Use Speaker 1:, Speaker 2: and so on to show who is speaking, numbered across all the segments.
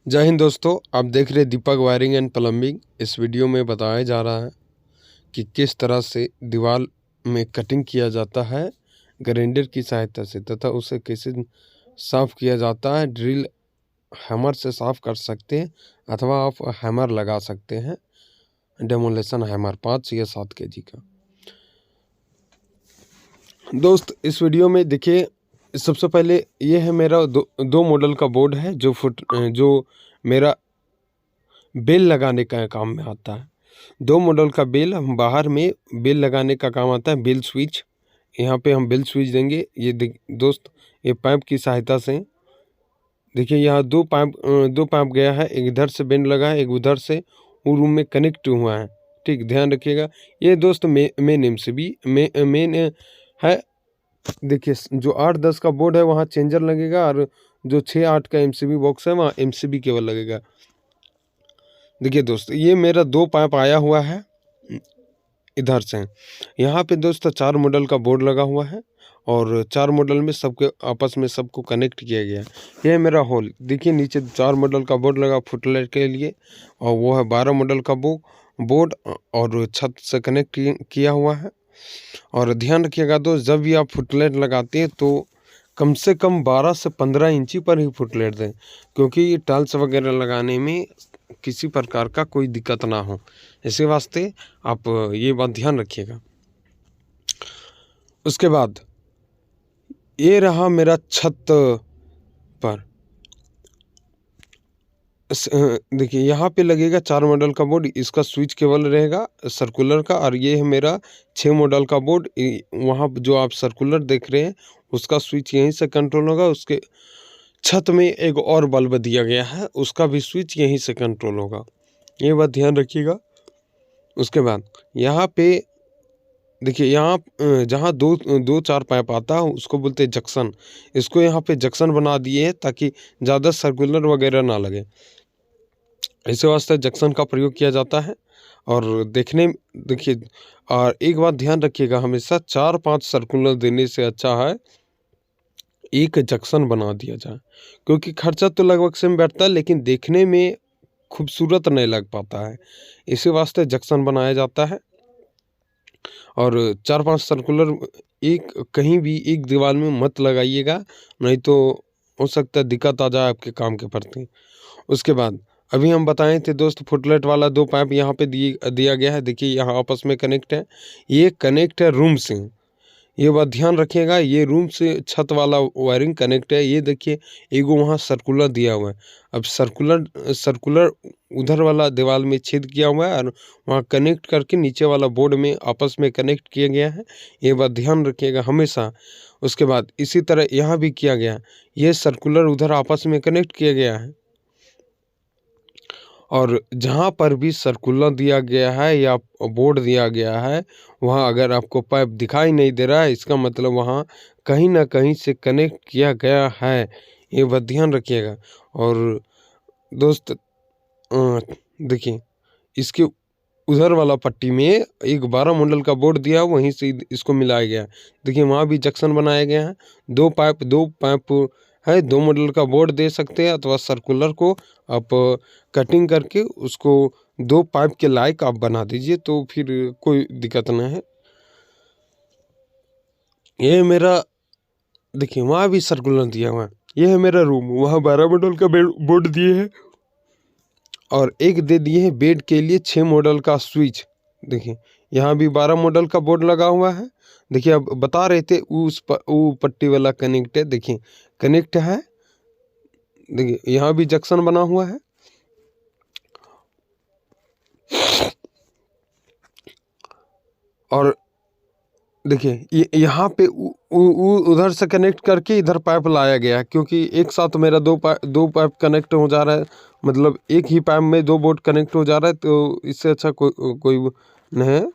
Speaker 1: जय हिंद दोस्तों, आप देख रहे दीपक वायरिंग एंड प्लम्बिंग। इस वीडियो में बताया जा रहा है कि किस तरह से दीवार में कटिंग किया जाता है ग्राइंडर की सहायता से, तथा उसे कैसे साफ़ किया जाता है। ड्रिल हैमर से साफ़ कर सकते हैं अथवा आप हैमर लगा सकते हैं, डेमोलेशन हैमर 5 या 7 केजी का। दोस्त इस वीडियो में देखिए, सबसे पहले ये है मेरा दो मॉडल का बोर्ड है जो मेरा बेल लगाने का काम में आता है। 2 मॉडल का बेल, हम बाहर में बेल लगाने का काम आता है। बेल स्विच, यहाँ पे हम बेल स्विच देंगे। ये दोस्त ये पाइप की सहायता से देखिए, यहाँ दो पाइप गया है, एक इधर से बेंड लगा है, एक उधर से वो रूम में कनेक्ट हुआ है। ठीक, ध्यान रखिएगा। ये दोस्त मेन एमसीबी मेन है। देखिए, जो 8-10 का बोर्ड है वहाँ चेंजर लगेगा, और जो 6-8 का एमसीबी बॉक्स है वहाँ एमसीबी केबल लगेगा। देखिए दोस्त, ये मेरा 2 पाइप आया हुआ है इधर से। यहाँ पे दोस्त 4 मॉडल का बोर्ड लगा हुआ है, और 4 मॉडल में सबके आपस में सबको कनेक्ट किया गया है। ये है मेरा होल। देखिए नीचे 4 मॉडल का बोर्ड लगा फुटलाइट के लिए, और वो है 12 मॉडल का बोर्ड, और छत से कनेक्ट किया हुआ है। और ध्यान रखिएगा दोस्त, जब भी आप फुटलाइट लगाते हैं तो कम से कम 12 से 15 इंची पर ही फुटलाइट दें, क्योंकि ये टाइल्स वगैरह लगाने में किसी प्रकार का कोई दिक्कत ना हो। इसी वास्ते आप ये बात ध्यान रखिएगा। उसके बाद ये रहा मेरा छत पर। देखिए यहाँ पे लगेगा 4 मॉडल का बोर्ड, इसका स्विच केबल रहेगा सर्कुलर का, और ये है मेरा 6 मॉडल का बोर्ड। वहाँ जो आप सर्कुलर देख रहे हैं उसका स्विच यहीं से कंट्रोल होगा। उसके छत में एक और बल्ब दिया गया है, उसका भी स्विच यहीं से कंट्रोल होगा। ये बात ध्यान रखिएगा। उसके बाद यहाँ पे देखिए, यहाँ जहाँ दो 4 पाइप आता है उसको बोलते हैं जंक्शन। इसको यहाँ पे जंक्शन बना दिए हैं ताकि ज़्यादा सर्कुलर वगैरह ना लगे, इसी वास्ते जंक्शन का प्रयोग किया जाता है। और देखिए, और एक बात ध्यान रखिएगा, हमेशा 4-5 सर्कुलर देने से अच्छा है एक जंक्शन बना दिया जाए, क्योंकि खर्चा तो लगभग सेम बैठता है लेकिन देखने में खूबसूरत नहीं लग पाता है। इसी वास्ते जंक्शन बनाया जाता है। और 4-5 सर्कुलर एक कहीं भी एक दीवार में मत लगाइएगा, नहीं तो हो सकता है दिक्कत आ जाए आपके काम के प्रति। उसके बाद अभी हम बताए थे दोस्त, फुटलाइट वाला 2 पाइप यहाँ पे दिया गया है। देखिए यहाँ आपस में कनेक्ट है, ये कनेक्ट है रूम से। ये बात ध्यान रखिएगा, ये रूम से छत वाला वायरिंग कनेक्ट है। ये देखिए एगो वहाँ सर्कुलर दिया हुआ है। अब सर्कुलर उधर वाला दीवार में छेद किया हुआ है, और वहाँ कनेक्ट करके नीचे वाला बोर्ड में आपस में कनेक्ट किया गया है। ये बात ध्यान रखिएगा हमेशा। उसके बाद इसी तरह यहाँ भी किया गया, ये सर्कुलर उधर आपस में कनेक्ट किया गया है। और जहाँ पर भी सर्कुलर दिया गया है या बोर्ड दिया गया है, वहाँ अगर आपको पाइप दिखाई नहीं दे रहा है, इसका मतलब वहाँ कहीं ना कहीं से कनेक्ट किया गया है। ये बात ध्यान रखिएगा। और दोस्त देखिए, इसके उधर वाला पट्टी में एक 12 मॉडल का बोर्ड दिया, वहीं से इसको मिलाया गया। देखिए वहाँ भी जंक्शन बनाया गया है। 2 पाइप है, 2 मॉडल का बोर्ड दे सकते हैं, अथवा सर्कुलर को आप कटिंग करके उसको 2 पाइप के लायक आप बना दीजिए, तो फिर कोई दिक्कत नहीं है। ये मेरा देखिए, वहाँ भी सर्कुलर दिया हुआ है। ये है मेरा रूम, वहाँ 12 मॉडल का बोर्ड दिए है, और एक दे दिए हैं बेड के लिए 6 मॉडल का स्विच। देखिए यहाँ भी 12 मॉडल का बोर्ड लगा हुआ है। देखिए अब बता रहे थे वो पट्टी वाला कनेक्ट है, देखिए कनेक्ट है। देखिए यहाँ भी जंक्शन बना हुआ है। और देखिए यहाँ पे उधर से कनेक्ट करके इधर पाइप लाया गया है, क्योंकि एक साथ मेरा 2 पाइप कनेक्ट हो जा रहा है, मतलब एक ही पाइप में 2 बोर्ड कनेक्ट हो जा रहा है, तो इससे अच्छा कोई नहीं है।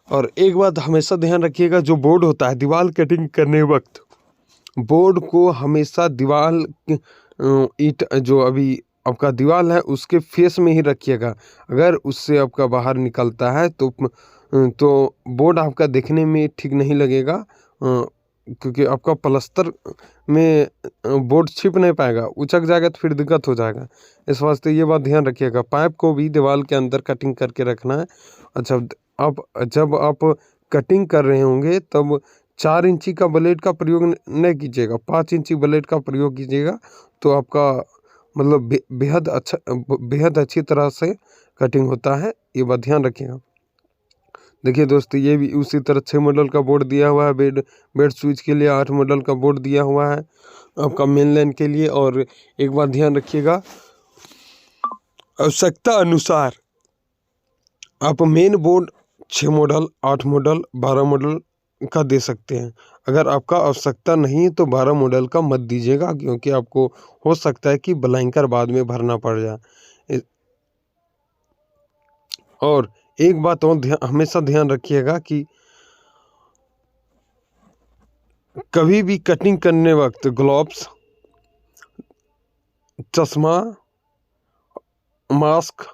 Speaker 1: और एक बात हमेशा ध्यान रखिएगा, जो बोर्ड होता है दीवार कटिंग करने वक्त, बोर्ड को हमेशा दीवार ईंट जो अभी आपका दीवार है उसके फेस में ही रखिएगा। अगर उससे आपका बाहर निकलता है तो बोर्ड आपका देखने में ठीक नहीं लगेगा। क्योंकि आपका प्लास्टर में बोर्ड छिप नहीं पाएगा, उचक जाएगा तो फिर दिक्कत हो जाएगा। इस वास्ते ये बात ध्यान रखिएगा। पाइप को भी दीवार के अंदर कटिंग करके रखना है। अच्छा, अब जब आप कटिंग कर रहे होंगे तब 4 इंची का ब्लेड का प्रयोग नहीं कीजिएगा, 5 इंची ब्लेड का प्रयोग कीजिएगा, तो आपका मतलब बेहद अच्छी तरह से कटिंग होता है। ये बात ध्यान रखिएगा। देखिए दोस्तों, ये भी उसी तरह 6 मॉडल का बोर्ड दिया हुआ है। बेड स्विच के लिए 8 मॉडल का बोर्ड दिया हुआ है आपका मेन लाइन के लिए। और एक बात ध्यान रखिएगा, आवश्यकता अनुसार आप main board 6 model, 8 model, 12 model का दे सकते हैं। अगर आपका आवश्यकता नहीं है तो 12 मॉडल का मत दीजिएगा, क्योंकि आपको हो सकता है कि ब्लैंकर बाद में भरना पड़ जाए। और एक बात और हमेशा ध्यान रखिएगा कि कभी भी कटिंग करने वक्त ग्लव्स, चश्मा, मास्क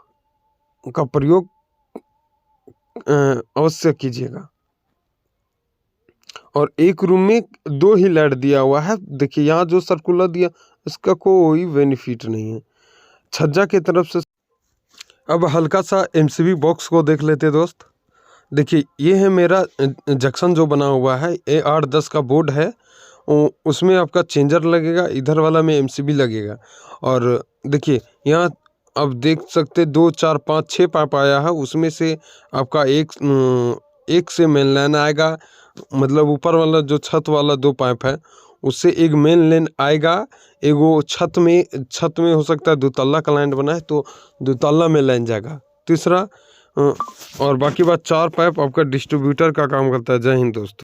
Speaker 1: का प्रयोग अवश्य कीजिएगा। और एक रूम में 2 ही लाइट दिया हुआ है। देखिए यहाँ जो सर्कुलर दिया इसका कोई बेनिफिट नहीं है। छज्जा की तरफ से अब हल्का सा एमसीबी बॉक्स को देख लेते दोस्त। देखिए ये है मेरा जंक्शन जो बना हुआ है, ये 8-10 का बोर्ड है। उसमें आपका चेंजर लगेगा, इधर वाला में एमसीबी लगेगा। और देखिए यहाँ आप देख सकते 2, 4, 5, 6 पाइप आया है। उसमें से आपका एक से मेन लाइन आएगा, मतलब ऊपर वाला जो छत वाला 2 पाइप है उससे एक मेन लाइन आएगा। एगो छत में हो सकता है 2 तल्ला का लाइन बना है तो 2 तल्ला में लाइन जाएगा। तीसरा और बाकी बात 4 पाइप आपका डिस्ट्रीब्यूटर का काम करता है। जय हिंद दोस्तों।